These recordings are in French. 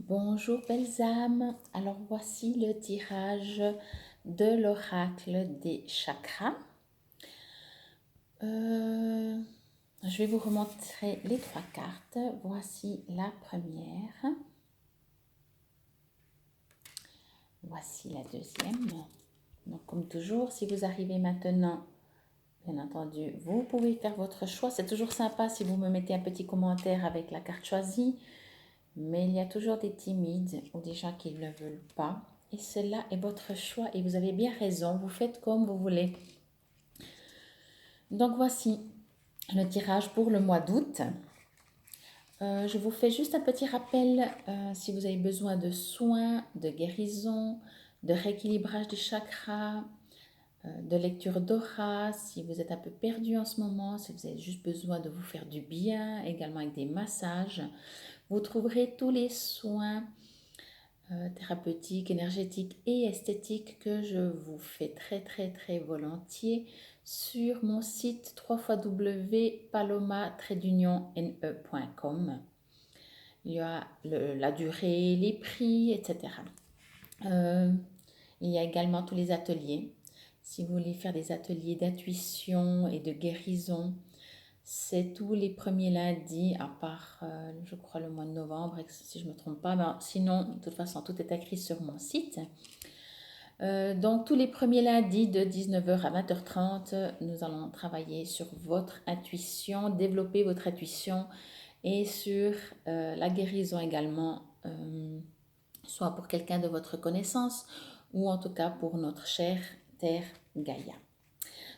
Bonjour belles âmes, alors voici le tirage de l'oracle des chakras. Je vais vous remontrer les trois cartes. Voici la première. Voici la deuxième. Donc comme toujours, si vous arrivez maintenant, bien entendu, vous pouvez faire votre choix. C'est toujours sympa si vous me mettez un petit commentaire avec la carte choisie. Mais il y a toujours des timides ou des gens qui ne veulent pas. Et cela est votre choix et vous avez bien raison. Vous faites comme vous voulez. Donc voici le tirage pour le mois d'août. Je vous fais juste un petit rappel si vous avez besoin de soins, de guérison, de rééquilibrage des chakras, de lecture d'aura, si vous êtes un peu perdu en ce moment, si vous avez juste besoin de vous faire du bien, également avec des massages. Vous trouverez tous les soins thérapeutique, énergétique et esthétique que je vous fais très volontiers sur mon site www.paloma-ne.com. Il y a la durée, les prix, etc. Il y a également tous les ateliers. Si vous voulez faire des ateliers d'intuition et de guérison, c'est tous les premiers lundis, à part, je crois, le mois de novembre, si je ne me trompe pas. Mais sinon, de toute façon, tout est écrit sur mon site. Donc, tous les premiers lundis de 19h à 20h30, nous allons travailler sur votre intuition, développer votre intuition et sur la guérison également, soit pour quelqu'un de votre connaissance ou en tout cas pour notre chère Terre Gaïa.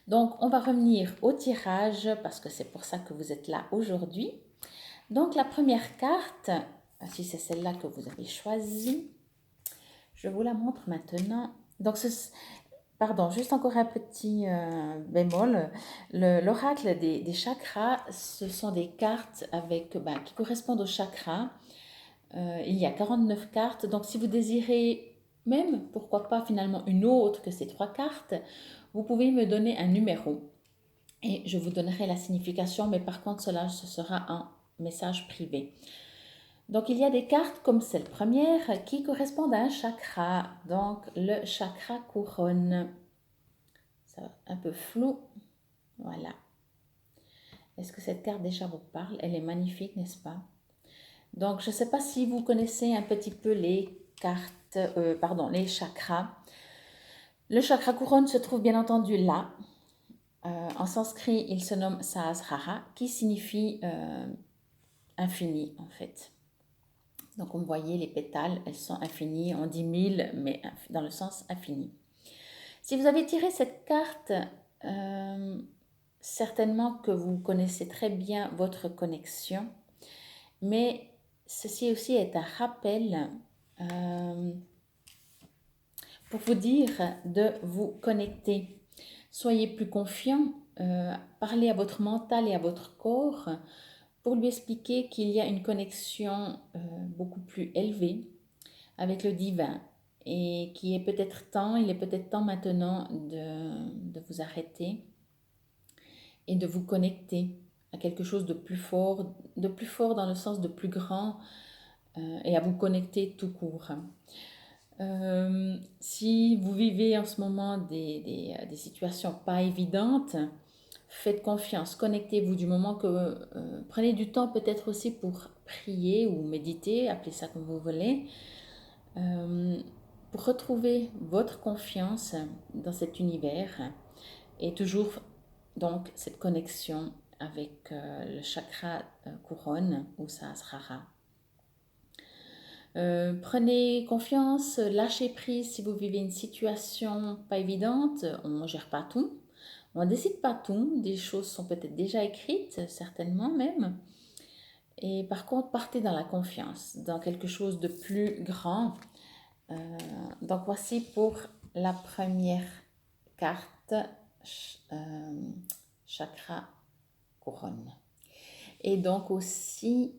Donc, on va revenir au tirage parce que c'est pour ça que vous êtes là aujourd'hui. Donc, la première carte, si c'est celle-là que vous avez choisie, je vous la montre maintenant. Donc, pardon, juste encore un petit bémol. L'oracle des chakras, ce sont des cartes qui correspondent aux chakras. Il y a 49 cartes. Donc, si vous désirez même, pourquoi pas finalement une autre que ces trois cartes, vous pouvez me donner un numéro et je vous donnerai la signification, mais par contre, ce sera un message privé. Donc, il y a des cartes comme cette première qui correspondent à un chakra, donc le chakra couronne. C'est un peu flou, voilà. Est-ce que cette carte déjà vous parle? Elle est magnifique, n'est-ce pas? Donc, je ne sais pas si vous connaissez un petit peu les cartes, les chakras. Le chakra couronne se trouve bien entendu là. En sanskrit, il se nomme Sahasrara, qui signifie infini en fait. Donc, comme vous voyez, les pétales, elles sont infinies. On dit 1000, mais dans le sens infini. Si vous avez tiré cette carte, certainement que vous connaissez très bien votre connexion, mais ceci aussi est un rappel pour vous dire de vous connecter. Soyez plus confiant, parlez à votre mental et à votre corps pour lui expliquer qu'il y a une connexion beaucoup plus élevée avec le divin et il est peut-être temps maintenant de vous arrêter et de vous connecter à quelque chose de plus fort dans le sens de plus grand et à vous connecter tout court. Si vous vivez en ce moment des situations pas évidentes, faites confiance, connectez-vous du moment que prenez du temps peut-être aussi pour prier ou méditer, appelez ça comme vous voulez, pour retrouver votre confiance dans cet univers et toujours donc cette connexion avec le chakra couronne ou Sahasrara. Prenez confiance, lâchez prise si vous vivez une situation pas évidente. On ne gère pas tout, on ne décide pas tout. Des choses sont peut-être déjà écrites, certainement même. Et par contre, partez dans la confiance, dans quelque chose de plus grand. Donc voici pour la première carte, chakra couronne. Et donc aussi,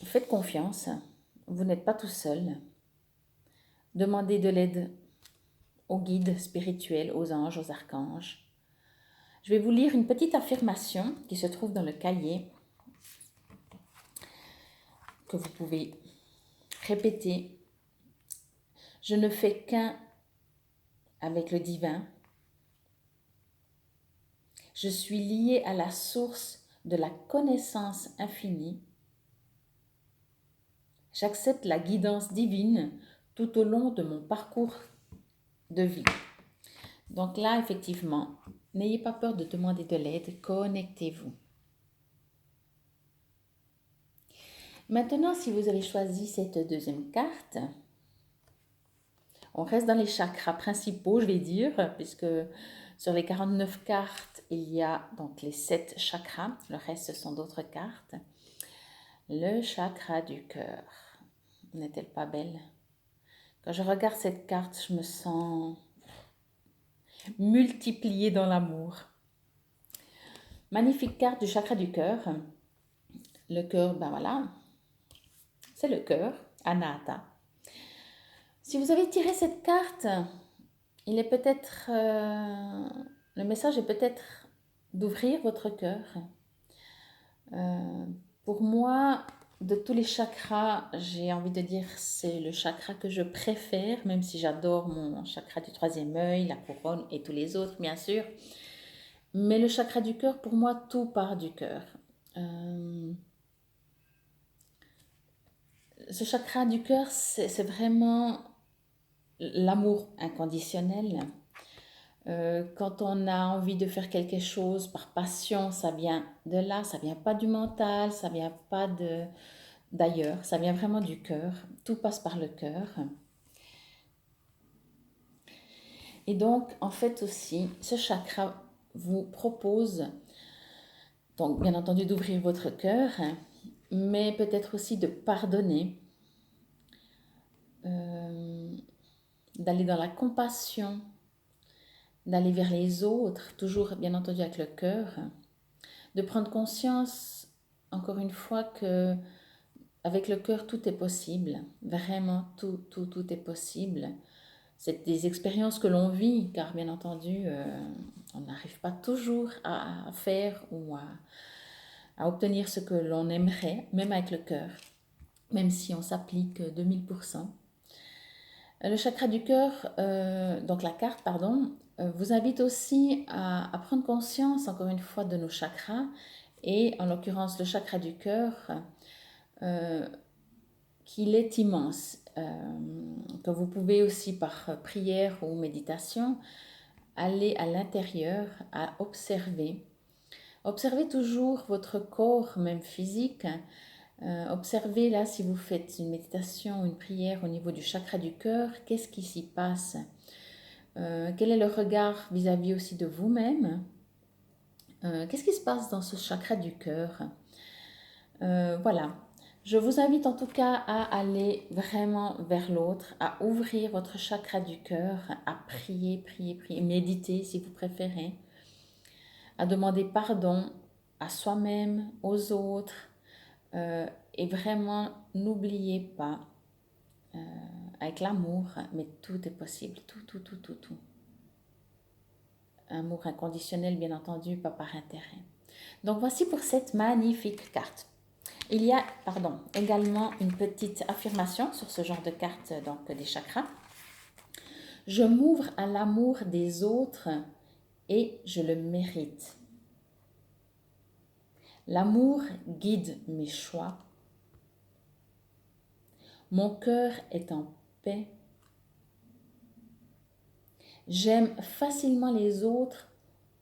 faites confiance, vous n'êtes pas tout seul. Demandez de l'aide aux guides spirituels, aux anges, aux archanges. Je vais vous lire une petite affirmation qui se trouve dans le cahier. que vous pouvez répéter. Je ne fais qu'un avec le divin. Je suis lié à la source de la connaissance infinie. J'accepte la guidance divine tout au long de mon parcours de vie. Donc là, effectivement, n'ayez pas peur de demander de l'aide, connectez-vous. Maintenant, si vous avez choisi cette deuxième carte, on reste dans les chakras principaux, je vais dire, puisque sur les 49 cartes, il y a donc les 7 chakras. Le reste, ce sont d'autres cartes. Le chakra du cœur. N'est-elle pas belle? Quand je regarde cette carte, je me sens multipliée dans l'amour. Magnifique carte du chakra du cœur. Le cœur, ben voilà, c'est le cœur, Anahata. Si vous avez tiré cette carte, il est peut-être, le message est peut-être d'ouvrir votre cœur. Pour moi, de tous les chakras, j'ai envie de dire c'est le chakra que je préfère, même si j'adore mon chakra du troisième œil, la couronne et tous les autres, bien sûr. Mais le chakra du cœur, pour moi, tout part du cœur. Ce chakra du cœur, c'est vraiment l'amour inconditionnel. Quand on a envie de faire quelque chose par passion, ça vient de là, ça vient pas du mental, ça vient pas d'ailleurs, ça vient vraiment du cœur. Tout passe par le cœur. Et donc, en fait aussi, ce chakra vous propose, donc bien entendu, d'ouvrir votre cœur, mais peut-être aussi de pardonner, d'aller dans la compassion, d'aller vers les autres, toujours bien entendu avec le cœur, de prendre conscience, encore une fois, que avec le cœur tout est possible, vraiment tout est possible. C'est des expériences que l'on vit, car bien entendu, on n'arrive pas toujours à faire ou à obtenir ce que l'on aimerait, même avec le cœur, même si on s'applique 2000%. Le chakra du cœur, donc la carte, pardon, vous invite aussi à prendre conscience, encore une fois, de nos chakras, et en l'occurrence le chakra du cœur, qu'il est immense, que vous pouvez aussi par prière ou méditation aller à l'intérieur, à observer. Observez toujours votre corps, même physique. Observez là si vous faites une méditation, une prière au niveau du chakra du cœur, qu'est-ce qui s'y passe? Quel est le regard vis-à-vis aussi de vous-même? Qu'est-ce qui se passe dans ce chakra du cœur? Voilà. Je vous invite en tout cas à aller vraiment vers l'autre, à ouvrir votre chakra du cœur, à prier, prier, prier, méditer si vous préférez, à demander pardon à soi-même, aux autres, et vraiment n'oubliez pas, avec l'amour, mais tout est possible, tout. Amour inconditionnel, bien entendu, pas par intérêt. Donc voici pour cette magnifique carte. Il y a, également une petite affirmation sur ce genre de carte, donc des chakras. Je m'ouvre à l'amour des autres et je le mérite. L'amour guide mes choix. Mon cœur est en paix. J'aime facilement les autres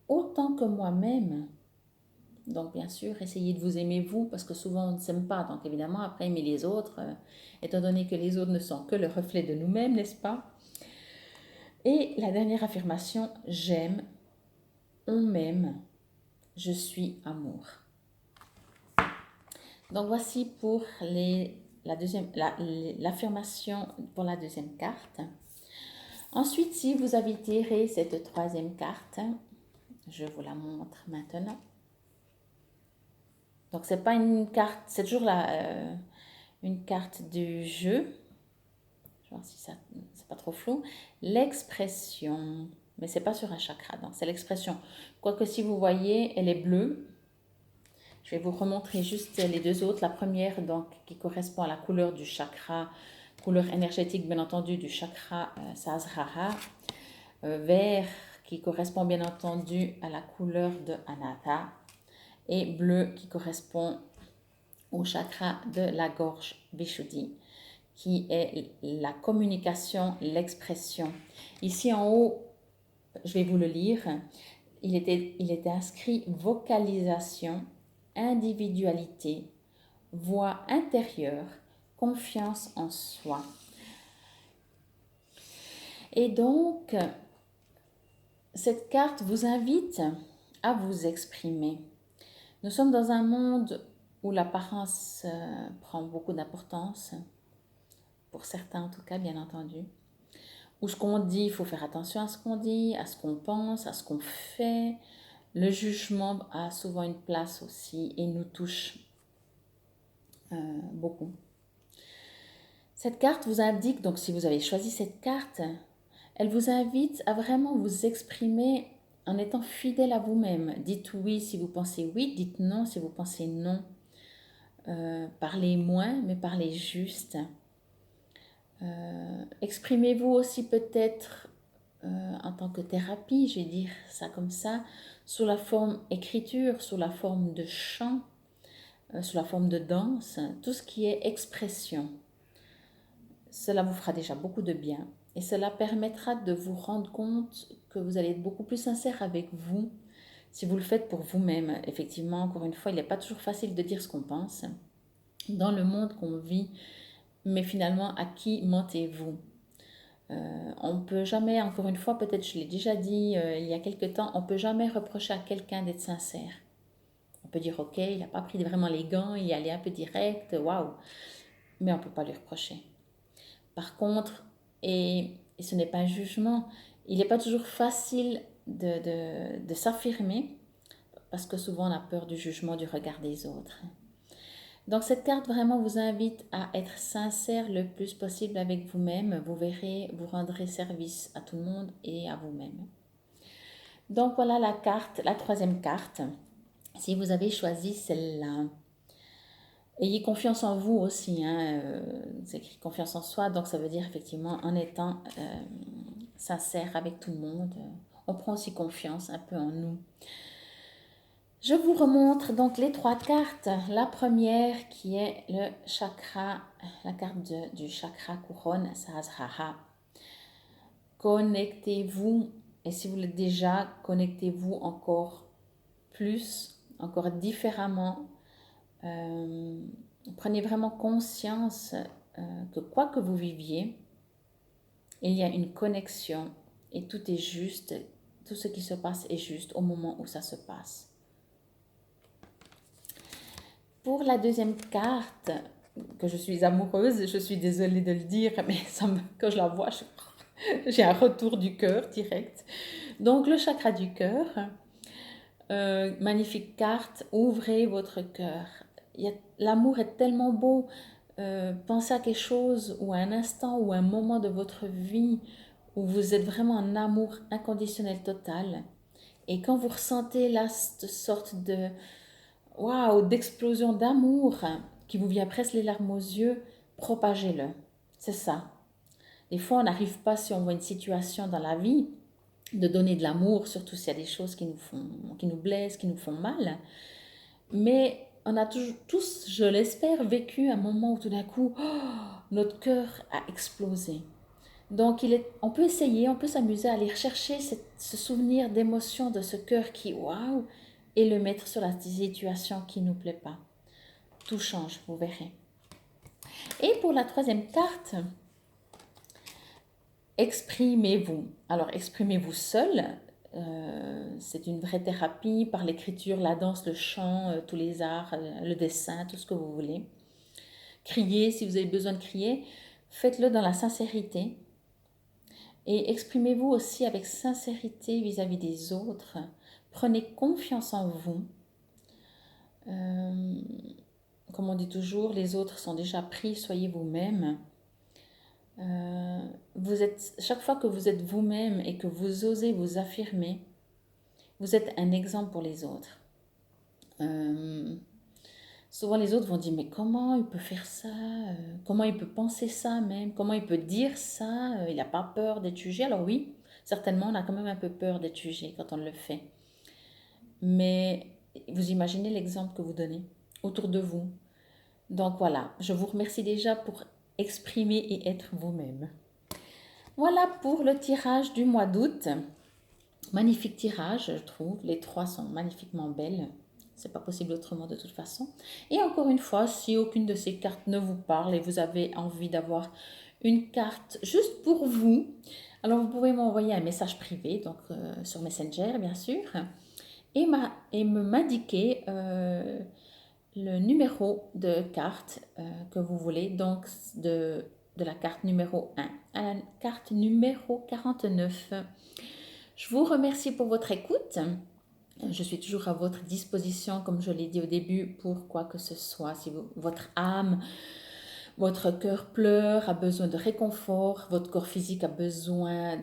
autant que moi-même. Donc, bien sûr, essayez de vous aimer vous, parce que souvent on ne s'aime pas. Donc, évidemment, après, aimer les autres, étant donné que les autres ne sont que le reflet de nous-mêmes, n'est-ce pas? Et la dernière affirmation, j'aime, on m'aime, je suis amour. Donc, voici pour l'affirmation pour la deuxième carte. Ensuite, si vous avez tiré cette troisième carte, je vous la montre maintenant. Donc, c'est pas une carte, c'est toujours une carte du jeu. Je vais voir si c'est pas trop flou. L'expression, mais c'est pas sur un chakra, donc c'est l'expression. Quoique si vous voyez, elle est bleue. Je vais vous remontrer juste les deux autres. La première, donc, qui correspond à la couleur du chakra, couleur énergétique, bien entendu, du chakra Sahasrara. Vert, qui correspond bien entendu à la couleur de Anahata. Et bleu, qui correspond au chakra de la gorge Vishuddhi, qui est la communication, l'expression. Ici en haut, je vais vous le lire. Il était inscrit vocalisation, individualité, voix intérieure, confiance en soi. Et donc, cette carte vous invite à vous exprimer. Nous sommes dans un monde où l'apparence prend beaucoup d'importance, pour certains en tout cas, bien entendu. Où ce qu'on dit, il faut faire attention à ce qu'on dit, à ce qu'on pense, à ce qu'on fait. Le jugement a souvent une place aussi et nous touche beaucoup. Cette carte vous indique, donc si vous avez choisi cette carte, elle vous invite à vraiment vous exprimer en étant fidèle à vous-même. Dites oui si vous pensez oui, dites non si vous pensez non. Parlez moins, mais parlez juste. Exprimez-vous aussi peut-être en tant que thérapie, je vais dire ça comme ça, sous la forme écriture, sous la forme de chant, sous la forme de danse, tout ce qui est expression. Cela vous fera déjà beaucoup de bien et cela permettra de vous rendre compte que vous allez être beaucoup plus sincère avec vous si vous le faites pour vous-même. Effectivement, encore une fois, il n'est pas toujours facile de dire ce qu'on pense dans le monde qu'on vit, mais finalement, à qui mentez-vous? On ne peut jamais, encore une fois, peut-être je l'ai déjà dit il y a quelque temps, on ne peut jamais reprocher à quelqu'un d'être sincère. On peut dire, ok, il n'a pas pris vraiment les gants, il est allé un peu direct, waouh, mais on ne peut pas lui reprocher. Par contre, et ce n'est pas un jugement, il n'est pas toujours facile de s'affirmer parce que souvent on a peur du jugement, du regard des autres. Donc cette carte vraiment vous invite à être sincère le plus possible avec vous-même. Vous verrez, vous rendrez service à tout le monde et à vous-même. Donc voilà la carte, la troisième carte. Si vous avez choisi celle-là, ayez confiance en vous aussi. C'est écrit confiance en soi, donc ça veut dire effectivement en étant sincère avec tout le monde. On prend aussi confiance un peu en nous. Je vous remontre donc les trois cartes. La première qui est le chakra, la carte du chakra couronne Sahasrara. Connectez-vous, et si vous l'êtes déjà, connectez-vous encore plus, encore différemment. Prenez vraiment conscience que quoi que vous viviez, il y a une connexion et tout est juste, tout ce qui se passe est juste au moment où ça se passe. Pour la deuxième carte, que je suis amoureuse, je suis désolée de le dire, mais quand je la vois, j'ai un retour du cœur direct. Donc le chakra du cœur, magnifique carte, ouvrez votre cœur. L'amour est tellement beau. Pensez à quelque chose ou à un instant ou un moment de votre vie où vous êtes vraiment en amour inconditionnel total. Et quand vous ressentez là cette sorte de waouh, d'explosion d'amour qui vous vient presque les larmes aux yeux, propagez-le. C'est ça. Des fois, on n'arrive pas, si on voit une situation dans la vie, de donner de l'amour, surtout s'il y a des choses qui nous blessent, qui nous font mal. Mais on a tous, je l'espère, vécu un moment où tout d'un coup, notre cœur a explosé. Donc, on peut essayer, on peut s'amuser à aller rechercher ce souvenir d'émotion de ce cœur qui, waouh, et le mettre sur la situation qui ne nous plaît pas. Tout change, vous verrez. Et pour la troisième carte, exprimez-vous. Alors, exprimez-vous seul. C'est une vraie thérapie par l'écriture, la danse, le chant, tous les arts, le dessin, tout ce que vous voulez. Criez si vous avez besoin de crier. Faites-le dans la sincérité. Et exprimez-vous aussi avec sincérité vis-à-vis des autres. Prenez confiance en vous. Comme on dit toujours, les autres sont déjà pris, soyez vous-même. Chaque fois que vous êtes vous-même et que vous osez vous affirmer, vous êtes un exemple pour les autres. Souvent les autres vont dire, mais comment il peut faire ça? Comment il peut penser ça même? Comment il peut dire ça? Il n'a pas peur d'être jugé. Alors oui, certainement, on a quand même un peu peur d'être jugé quand on le fait. Mais vous imaginez l'exemple que vous donnez autour de vous. Donc voilà, je vous remercie déjà pour exprimer et être vous-même. Voilà pour le tirage du mois d'août. Magnifique tirage, je trouve. Les trois sont magnifiquement belles. C'est pas possible autrement de toute façon. Et encore une fois, si aucune de ces cartes ne vous parle et vous avez envie d'avoir une carte juste pour vous, alors vous pouvez m'envoyer un message privé, donc sur Messenger bien sûr, et m'indiquer le numéro de carte que vous voulez, donc de la carte numéro 1 à la carte numéro 49. Je vous remercie pour votre écoute. Je suis toujours à votre disposition, comme je l'ai dit au début, pour quoi que ce soit. Si votre âme, votre cœur pleure, a besoin de réconfort, votre corps physique a besoin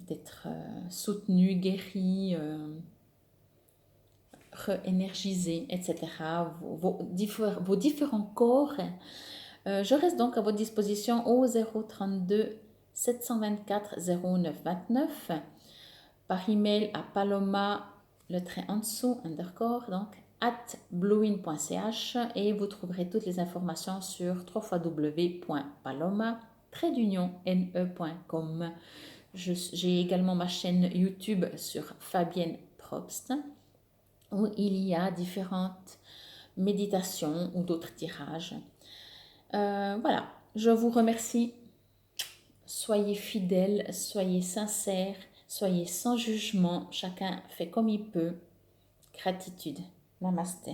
d'être soutenu, guéri, réénergisé, etc. Vos différents corps. Je reste donc à votre disposition au 032 724 09 29, par email à paloma, le trait en dessous, underscore, donc @bluin.ch, et vous trouverez toutes les informations sur www.paloma-ne.com. J'ai également ma chaîne YouTube sur Fabienne Probst, où il y a différentes méditations ou d'autres tirages. Voilà, je vous remercie. Soyez fidèles, soyez sincères, soyez sans jugement. Chacun fait comme il peut. Gratitude. Namasté.